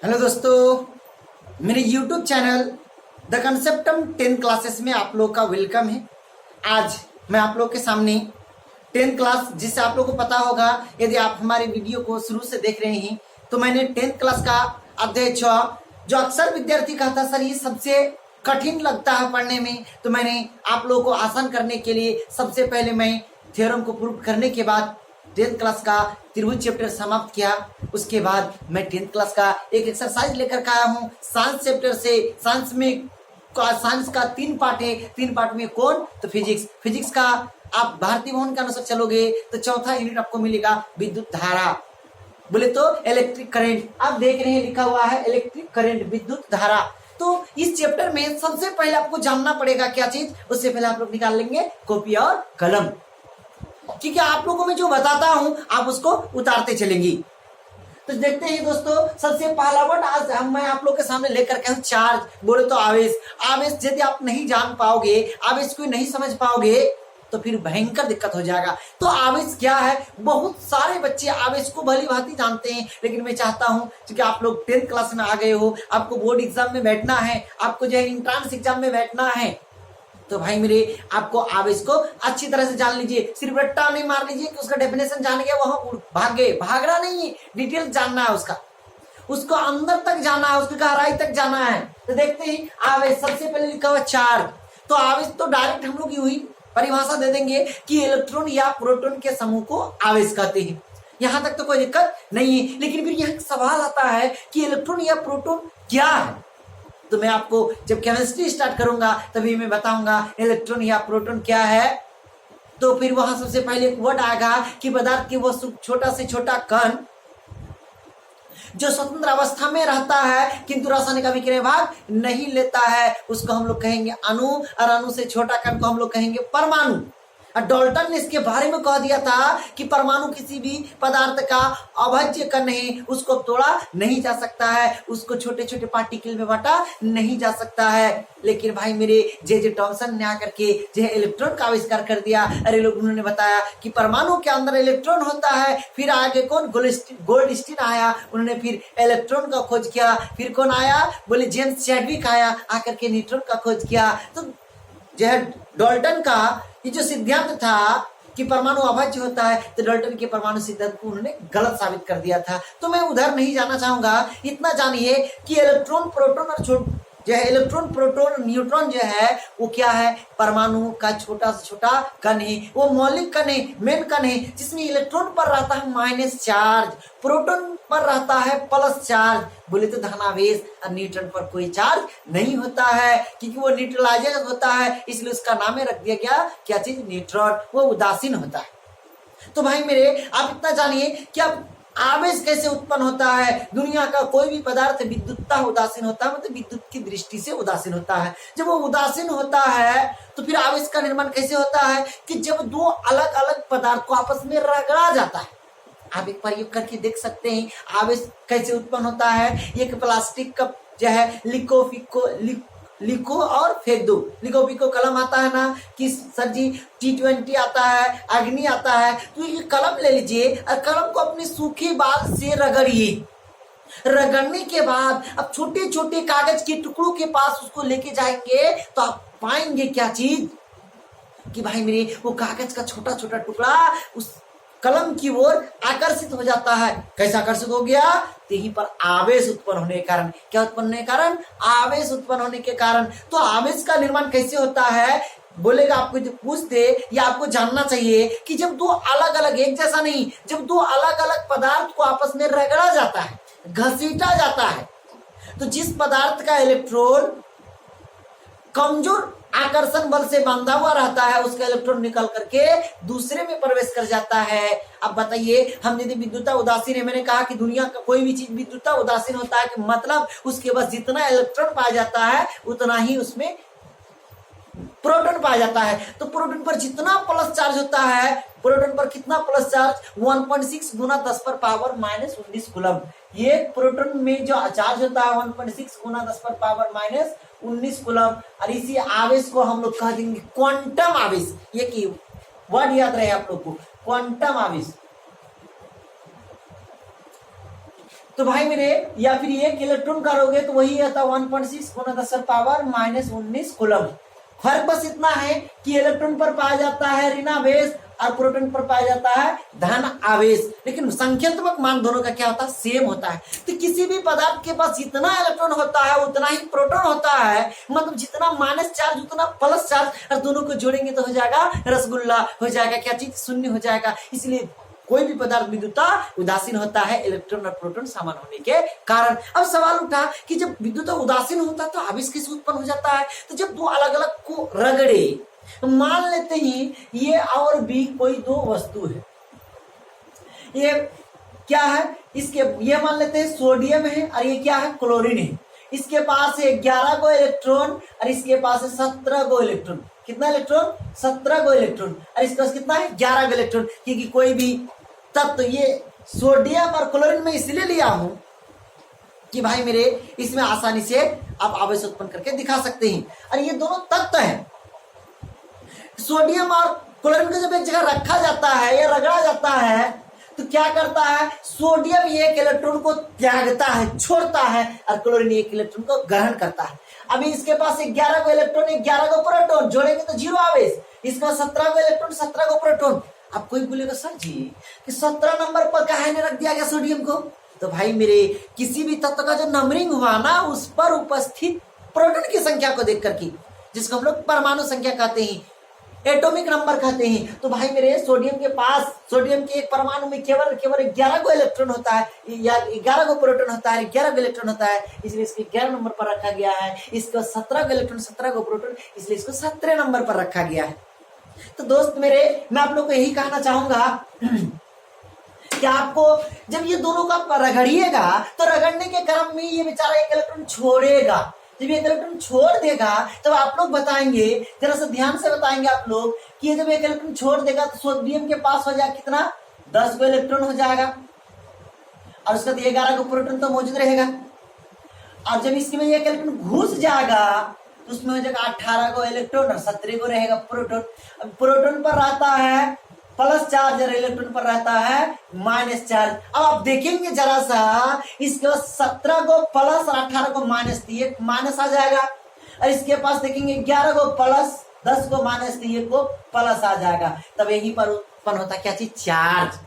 Hello दोस्तों, मेरे YouTube channel the कंसेप्टम 10 classes में आप लोग का वेलकम है। आज मैं आप लोग के सामने 10 क्लास, जिससे आप लोग को पता होगा यदि आप हमारे वीडियो को शुरू से देख रहे हैं तो मैंने 10th क्लास का अध्याय 6 जो अक्सर विद्यार्थी कहता सर ये सबसे कठिन लगता है पढ़ने में, तो मैंने आप लोगों को आसान करने के लिए सबसे पहले मैं थ्योरम को प्रूव करने के बाद 10th क्लास का त्रिभुज चैप्टर समाप्त किया। उसके बाद मैं 10th क्लास का एक एक्सरसाइज लेकर के आया हूँ साइंस चैप्टर से। साइंस का 3 पार्ट है, 3 पार्ट में कौन तो फिजिक्स का आप भारतीय भवन के अनुसार चलोगे तो चौथा यूनिट आपको मिलेगा विद्युत धारा, बोले तो इलेक्ट्रिक करंट। आप देख रहे हैं लिखा हुआ है इलेक्ट्रिक करंट, विद्युत धारा। तो इस चैप्टर में सबसे पहले आपको जानना पड़ेगा क्या चीज, उससे पहले आप लोग निकाल लेंगे कॉपी और कलम, क्योंकि आप लोगों को मैं जो बताता हूं आप उसको उतारते चलेंगी। तो देखते हैं दोस्तों, सबसे पहला वर्ड आज मैं आप लोग के सामने लेकर के हूं चार्ज, बोले तो आवेश। आवेश यदि आप नहीं जान पाओगे, आवेश को नहीं समझ पाओगे तो फिर भयंकर दिक्कत हो जाएगा। तो आवेश क्या है, बहुत सारे बच्चे आवेश को भली भांति जानते हैं, लेकिन मैं चाहता हूं क्योंकि आप लोग 10th क्लास में आ गए हो, आपको बोर्ड एग्जाम में बैठना है, आपको जो है एंट्रेंस एग्जाम में बैठना है, तो भाई मेरे आपको आवेश को अच्छी तरह से जान लीजिए। सिर्फ रट्टा नहीं मार लीजिए कि उसका डेफिनेशन जान गया वहां भाग गए, भागना नहीं है, डिटेल जानना है उसका, उसको अंदर तक जाना है, उसकी गहराई तक जाना है। तो देखते हैं आवेश, सबसे पहले लिखा हुआ चार्ज। तो आवेश तो डायरेक्ट हम लोग यूं ही परिभाषा दे देंगे कि इलेक्ट्रॉन या प्रोटॉन के समूह को आवेश कहते हैं। यहां तक तो कोई दिक्कत नहीं है, लेकिन फिर यहाँ सवाल आता है कि इलेक्ट्रॉन या प्रोटॉन क्या है। तो मैं आपको जब केमिस्ट्री स्टार्ट करूंगा तभी मैं बताऊंगा इलेक्ट्रॉन या प्रोटॉन क्या है। तो फिर वहां सबसे पहले एक वर्ड आएगा कि पदार्थ की वो छोटा से छोटा कण जो स्वतंत्र अवस्था में रहता है किंतु रासायनिक अभिक्रिया भाग नहीं लेता है, उसको हम लोग कहेंगे अणु, और अणु से छोटा कण को हम लोग कहेंगे परमाणु। डाल्टन ने इसके बारे में कह दिया था कि परमाणु किसी भी पदार्थ का अभाज्य कण है, उसको तोड़ा नहीं जा सकता है, उसको छोटे छोटे पार्टिकल में बांटा नहीं जा सकता है। लेकिन भाई मेरे जे थॉमसन ने आकर के जो इलेक्ट्रॉन का आविष्कार कर दिया। अरे लोग उन्होंने बताया कि परमाणु के अंदर इलेक्ट्रॉन होता है। फिर आगे कौन, गोल्डस्टीन आया, उन्होंने फिर इलेक्ट्रॉन का खोज किया। फिर कौन आया, बोले जेम्स चैडविक आया, आकर के न्यूट्रॉन का खोज किया। तो जो है डाल्टन का ये जो सिद्धांत था कि परमाणु अभाज्य होता है, तो डाल्टन के परमाणु सिद्धांत को उन्होंने गलत साबित कर दिया था। तो मैं उधर नहीं जाना चाहूंगा, इतना जानिए कि इलेक्ट्रॉन प्रोटॉन और जो है इलेक्ट्रॉन प्रोटॉन न्यूट्रॉन जो है वो क्या है, परमाणु का छोटा से छोटा कण है। वो मौलिक कण है, मेन कण है, जिसमें इलेक्ट्रॉन पर रहता है माइनस चार्ज, प्रोटॉन पर रहता है प्लस चार्ज, बोले तो धनावेश। और न्यूट्रॉन पर कोई चार्ज नहीं होता है क्योंकि वो न्यूट्रलाइजर होता है, इसलिए उसका नाम रख दिया गया क्या चीज, न्यूट्रॉन। वो उदासीन होता है। तो भाई मेरे आप इतना जानिए कि अब आवेश कैसे उत्पन्न होता है। दुनिया का कोई भी पदार्थ विद्युतता उदासीन होता है, मतलब विद्युत की दृष्टि से उदासीन होता है। जब वो उदासीन होता है तो फिर आवेश का निर्माण कैसे होता है कि जब दो अलग अलग पदार्थ को आपस में रगड़ा जाता है। आप एक प्रयोग करके देख सकते हैं आवेश कैसे उत्पन्न होता है। एक प्लास्टिक कप जो है लिखो और फेंक दो, लिखो पिको कलम आता है ना कि सर जी T20 आता है, अग्नि आता है, तो ये कलम ले लीजिए और कलम को अपने सूखे बाल से रगड़िए। रगड़ने के बाद अब छोटे छोटे कागज के टुकड़ों के पास उसको लेके जाएंगे तो आप पाएंगे क्या चीज कि भाई मेरे वो कागज का छोटा छोटा टुकड़ा उस कलम की ओर आकर्षित हो जाता है। कैसे आकर्षित हो गया, यहीं पर आवेश उत्पन्न होने के कारण। क्या उत्पन्न होने के कारण, आवेश उत्पन्न होने के कारण। तो आवेश का निर्माण कैसे होता है बोलेगा, आपको जो पूछते या आपको जानना चाहिए कि जब दो अलग अलग, एक जैसा नहीं, जब दो अलग अलग पदार्थ को आपस में रगड़ा जाता है, घसीटा जाता है, तो जिस पदार्थ का इलेक्ट्रॉन कमजोर आकर्षण बल से बांधा हुआ रहता है उसका इलेक्ट्रॉन निकल करके दूसरे में प्रवेश कर जाता है। अब बताइए, हम यदि विद्युतता उदासीन है, मैंने कहा कि दुनिया का कोई भी चीज विद्युतता उदासीन होता है कि मतलब उसके पास जितना इलेक्ट्रॉन पाया जाता है उतना ही उसमें प्रोटॉन पाया जाता है। तो प्रोटॉन पर जितना प्लस चार्ज होता है, प्रोटॉन पर कितना प्लस चार्ज, 1.6 गुना 10 पर पावर माइनस 19 कूलम। ये प्रोटॉन में जो चार्ज होता है 1.6 गुना 10 पर पावर माइनस 19 कूलम। और इसी आवेश को हम लोग कह देंगे क्वांटम आवेश। ये की वर्ड याद रहे आप लोग को, क्वांटम आवेश। तो भाई मेरे, या फिर एक इलेक्ट्रॉन करोगे तो वही आता 1.6 × 10⁻⁻19 कूलम। फर्क बस इतना है कि इलेक्ट्रॉन पर पाया जाता है ऋणावेश और प्रोटॉन पर पाया जाता है धन आवेश, लेकिन संख्यात्मक मान दोनों का क्या होता है, सेम होता है। तो किसी भी पदार्थ के पास जितना इलेक्ट्रॉन होता है उतना ही प्रोटॉन होता है, मतलब जितना माइनस चार्ज उतना प्लस चार्ज, और दोनों को जोड़ेंगे तो हो जाएगा रसगुल्ला, हो जाएगा क्या चीज, शून्य हो जाएगा। इसलिए कोई भी पदार्थ विद्युता उदासीन होता है इलेक्ट्रॉन और प्रोटॉन समान होने के कारण। अब सवाल उठा कि जब विद्युता उदासीन होता है तो आवेश कैसे उत्पन्न हो जाता है। तो जब दो अलग अलग को रगड़े, मान लेते ही ये और बी कोई दो वस्तु है, ये क्या है, इसके ये मान लेते हैं सोडियम है और ये क्या है, क्लोरीन है। इसके पास है 11 गो इलेक्ट्रॉन और इसके पास है 17 गो इलेक्ट्रॉन। कितना इलेक्ट्रॉन, 17 गो इलेक्ट्रॉन, और इसके पास कितना है, 11 गो इलेक्ट्रॉन। क्योंकि कोई भी तत्व, ये सोडियम और क्लोरीन में इसलिए लिया हूं कि भाई मेरे इसमें आसानी से आप आवेश उत्पन्न करके दिखा सकते हैं। और ये दोनों तत्व हैं, सोडियम और क्लोरीन को जब एक जगह रखा जाता है या रगड़ा जाता है तो क्या करता है, सोडियम एक इलेक्ट्रॉन को त्यागता है, छोड़ता है, और क्लोरीन एक इलेक्ट्रॉन को ग्रहण करता है। अभी इसके पास 11 गो इलेक्ट्रॉन, 11 गो प्रोटॉन, जोड़ेंगे तो 0 आवेश। इसका 17 गो इलेक्ट्रॉन, 17 गो प्रोटॉन। अब कोई बोलेगा सर जी कि 17 नंबर पर काहे ने रख दिया गया सोडियम को। तो भाई मेरे, किसी भी तत्व का जो नंबरिंग हुआ ना, उस पर उपस्थित प्रोटॉन की संख्या को देख करके, जिसको हम लोग परमाणु संख्या कहते हैं, एटॉमिक नंबर कहते हैं। तो भाई मेरे, सोडियम के पास, सोडियम के एक परमाणु में केवल 11 गो इलेक्ट्रॉन होता है, या 11 गो प्रोटॉन होता है, 11 गो इलेक्ट्रॉन होता है, इसलिए इसको 11 नंबर पर रखा गया है। इसका 17 गो इलेक्ट्रॉन, 17 गो प्रोटॉन, इसलिए इसको 17 नंबर पर रखा गया है। तो दोस्त मेरे, मैं आप लोग को यही कहना चाहूंगा कि आपको जब ये दोनों का रगड़िएगा तो रगड़ने के क्रम में ये बेचारा एक इलेक्ट्रॉन छोड़ेगा। जब ये इलेक्ट्रॉन छोड़ देगा तब आप लोग बताएंगे, जरा सा ध्यान से बताएंगे आप लोग, कि ये जब एक इलेक्ट्रॉन छोड़ देगा तो सोडियम के पास हो जाएगा कितना, 10 गो इलेक्ट्रॉन हो जाएगा, और उसके बाद 11 गो प्रोटॉन तो मौजूद रहेगा। और जब इसमें एक इलेक्ट्रॉन घुस जाएगा तो उसमें हो जाएगा 18 गो इलेक्ट्रॉन और 17 गो रहेगा प्रोटॉन। अब प्रोटॉन पर रहता है प्लस चार्ज और इलेक्ट्रॉन पर रहता है माइनस चार्ज। अब आप देखेंगे जरा सा, इसके बाद 17 को प्लस और 18 को माइनस, दिए माइनस आ जाएगा, और इसके पास देखेंगे 11 को प्लस, 10 को माइनस, दिए को प्लस आ जाएगा। तब यहीं पर उत्पन्न होता है क्या चीज, चार्ज।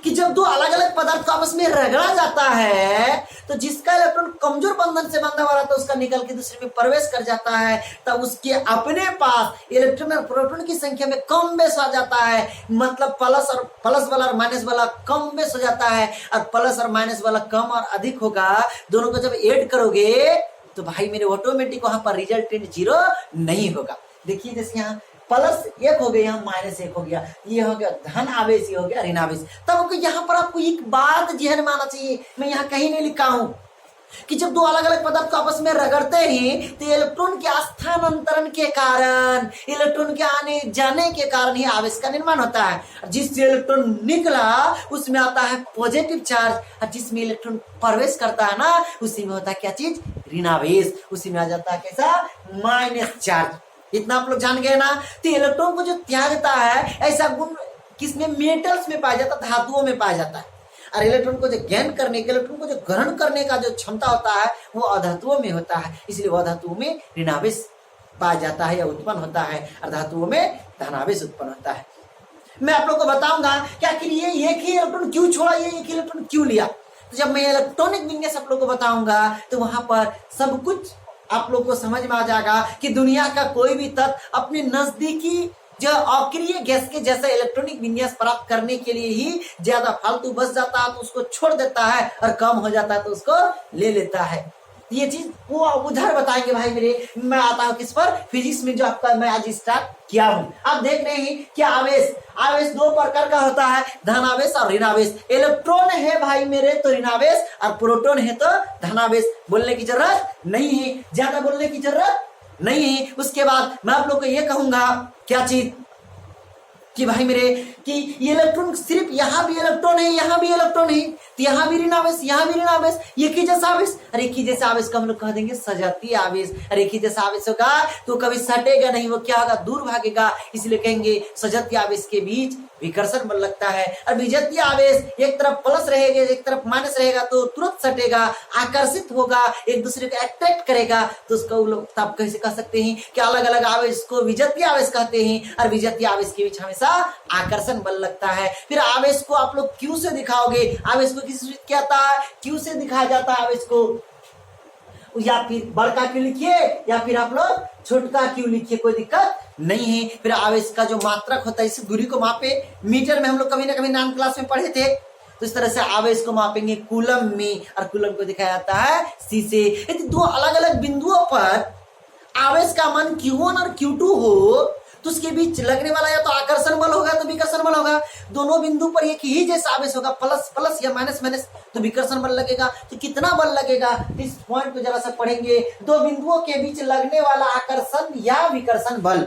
कि जब दो अलग अलग पदार्थ को आपस में रगड़ा जाता है तो जिसका इलेक्ट्रॉन कमजोर बंधन से बंधा हुआ रहता है उसका निकल के दूसरे में प्रवेश कर जाता है, तब उसके अपने पास इलेक्ट्रॉन और प्रोटॉन की संख्या में कम बेस आ जाता है। मतलब प्लस वाला और माइनस वाला कम बेस हो जाता है, और प्लस और माइनस वाला कम और अधिक होगा। दोनों को जब ऐड करोगे तो भाई मेरे ऑटोमेटिक वहां पर रिजल्टेंट 0 नहीं होगा। देखिए जैसे यहाँ प्लस 1 हो गया, यहाँ माइनस 1 हो गया, ये हो गया धन आवेश, ये हो गया ऋण आवेश। तब यहाँ पर आपको एक बात ध्यान में आना चाहिए, मैं यहाँ कहीं नहीं लिखा हूं कि जब दो अलग अलग पदार्थ को आपस में रगड़ते हैं तो इलेक्ट्रॉन के स्थानांतरण के कारण, इलेक्ट्रॉन के आने जाने के कारण ही आवेश का निर्माण होता है। जिससे इलेक्ट्रॉन निकला उसमें आता है पॉजिटिव चार्ज, और जिसमें इलेक्ट्रॉन प्रवेश करता है ना उसी में होता है क्या चीज, ऋणावेश। उसी में आ जाता है कैसा, माइनस चार्ज। इतना आप लोग जान गए ना। तो इलेक्ट्रॉन को जो त्यागता है ऐसा गुण किसमें, मेटल्स में पाया जाता है, धातुओं में पाया जाता है। और इलेक्ट्रॉन को जो गेन करने के, इलेक्ट्रॉन को जो ग्रहण करने का जो क्षमता होता है वो अधातुओं में होता है। इसलिए वह धातुओं में ऋणावेश पाया जाता है या उत्पन्न होता है, और धातुओं में धनावेश उत्पन्न होता है। मैं आप लोग को बताऊंगा कि आखिर ये एक ही इलेक्ट्रॉन क्यों छोड़ा, ये एक ही इलेक्ट्रॉन क्यों लिया। तो जब मैं इलेक्ट्रॉनिक विन्यास आप लोग को बताऊंगा तो वहां पर सब कुछ आप लोग को समझ में आ जाएगा कि दुनिया का कोई भी तत्व अपने नजदीकी जो अक्रिय गैस के जैसा इलेक्ट्रॉनिक विन्यास प्राप्त करने के लिए ही ज्यादा फालतू बच जाता है तो उसको छोड़ देता है, और कम हो जाता है तो उसको ले लेता है। ये चीज वो उधर बताएंगे भाई मेरे। मैं आता हूँ किस पर, फिजिक्स में, जो आपका मैं आज स्टार्ट किया हूँ। आप देख रहे हैं कि आवेश 2 प्रकार का होता है, धनावेश और ऋणावेश। इलेक्ट्रॉन है भाई मेरे तो ऋणावेश, और प्रोटॉन है तो धनावेश। बोलने की जरूरत नहीं है, ज्यादा बोलने की जरूरत नहीं है। उसके बाद मैं आप लोग को ये कहूंगा क्या चीज, कि भाई मेरे कि ये इलेक्ट्रॉन सिर्फ यहाँ भी इलेक्ट्रॉन है, यहाँ भी इलेक्ट्रॉन है, तो यहाँ भी ऋण आवेश, यहाँ भी ऋण आवेश, एक ही जैसा आवेश। और एक ही जैसा आवेश को हम लोग कह देंगे सजातीय आवेश। और एक ही जैसा आवेश होगा तो कभी सटेगा नहीं, वो क्या होगा, दूर भागेगा, इसलिए कहेंगे सजातीय आवेश के बीच विकर्षण बल लगता है। और विजातीय आवेश एक तरफ प्लस रहेगा, एक तरफ माइनस रहेगा तो तुरंत सटेगा, आकर्षित होगा, एक दूसरे को अट्रैक्ट करेगा। तो उसको लोग तब कैसे कह सकते हैं कि अलग अलग आवेश को विजातीय आवेश कहते हैं। और विजातीय आवेश के बीच हमेशा आकर्षण बल लगता है। फिर आवेश को आप लोग क्यू से दिखाओगे, आवेश को किस सूत्र क्या आता है, क्यू से दिखाया जाता है आवेश को। या फिर बड़का क्यू लिखिए या फिर आप लोग छोटका क्यू लिखिए, कोई दिक्कत नहीं है। फिर आवेश का जो मात्रक होता है, इस दूरी को मापे मीटर में, हम लोग कभी ना कभी 9th क्लास में पढ़े थे। तो इस तरह से आवेश को मापेंगे कूलम में, और कूलम को दिखाया जाता है सी से। यदि दो अलग अलग बिंदुओं पर आवेश का मान Q1 और Q2 हो तो उसके बीच लगने वाला या तो आकर्षण बल होगा तो विकर्षण बल होगा। दोनों बिंदु पर एक ही जैसा आवेश होगा, प्लस प्लस या माइनस माइनस, तो विकर्षण बल लगेगा। तो कितना बल लगेगा, इस पॉइंट को जरा सा पढ़ेंगे। दो बिंदुओं के बीच लगने वाला आकर्षण या विकर्षण बल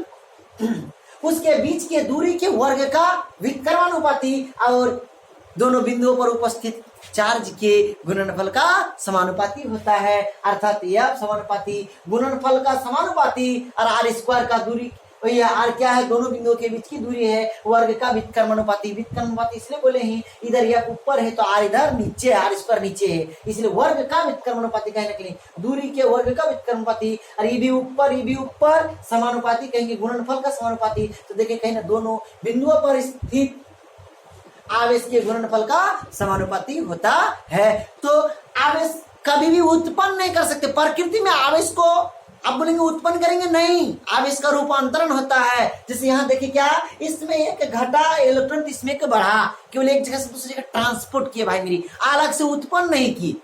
उसके बीच के दूरी के वर्ग का विकर्मानुपाती और दोनों बिंदुओं पर उपस्थित चार्ज के गुणनफल का समानुपाती होता है। अर्थात यह समानुपाती गुणनफल का समानुपाती और आर स्क्वायर का दूरी, भैया आर क्या है, दोनों बिंदुओं के बीच की दूरी है, वर्ग का व्युत्क्रमानुपाती। व्युत्क्रमानुपाती इसलिए बोले हैं, इधर यह ऊपर है तो आर इधर नीचे है, आर स्क्वायर नीचे है, इसलिए वर्ग का व्युत्क्रमानुपाती कहने के लिए दूरी के वर्ग का व्युत्क्रमानुपाती। और ये भी ऊपर समानुपाती कहेंगे, गुणनफल का समानुपाती। तो देखिए कहीं ना दोनों बिंदुओं पर स्थित आवेश के गुणनफल का समानुपाती होता है। तो आवेश कभी भी उत्पन्न नहीं कर सकते। प्रकृति में आवेश को आप बोलेंगे उत्पन्न करेंगे, नहीं, आवेश का रूपांतरण होता है। जैसे यहाँ देखिए क्या, इसमें एक घटा इलेक्ट्रॉन, इसमें एक बढ़ा, केवल एक जगह से दूसरी जगह ट्रांसपोर्ट किया भाई मेरी, अलग से उत्पन्न नहीं की,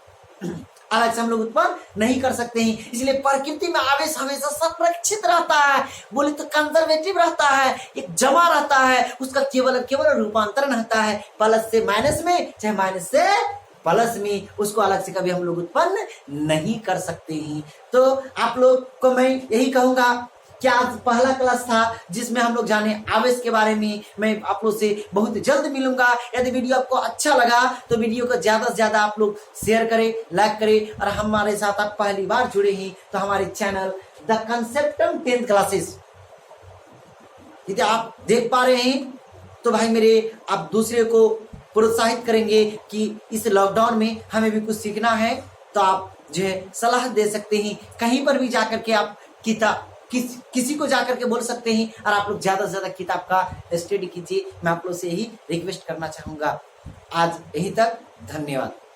अलग से हम लोग उत्पन्न नहीं कर सकते हैं। इसलिए प्रकृति में आवेश हमेशा संरक्षित रहता है, बोले तो कंजर्वेटिव रहता है, एक जमा रहता है, उसका केवल रूपांतरण होता है, प्लस से माइनस में चाहे माइनस से प्लस में, उसको अलग से कभी हम लोग उत्पन्न नहीं कर सकते हैं। तो आप लोग को मैं यही कहूंगा कि आज पहला क्लास था जिसमें हम लोग जाने आवेश के बारे में। मैं आप लोग से बहुत जल्द मिलूंगा। यदि वीडियो आपको अच्छा लगा तो वीडियो को ज्यादा से ज्यादा आप लोग शेयर करें, लाइक करें, और हमारे साथ आप पहली बार जुड़े हैं तो हमारे चैनल द कंसेप्टम 10th क्लासेस यदि आप देख पा रहे हैं तो भाई मेरे आप दूसरे को प्रोत्साहित करेंगे कि इस लॉकडाउन में हमें भी कुछ सीखना है। तो आप जो है सलाह दे सकते हैं, कहीं पर भी जाकर के आप किताब किसी को जाकर के बोल सकते हैं, और आप लोग ज्यादा से ज्यादा किताब का स्टडी कीजिए। मैं आप लोग से यही रिक्वेस्ट करना चाहूंगा। आज यहीं तक, धन्यवाद।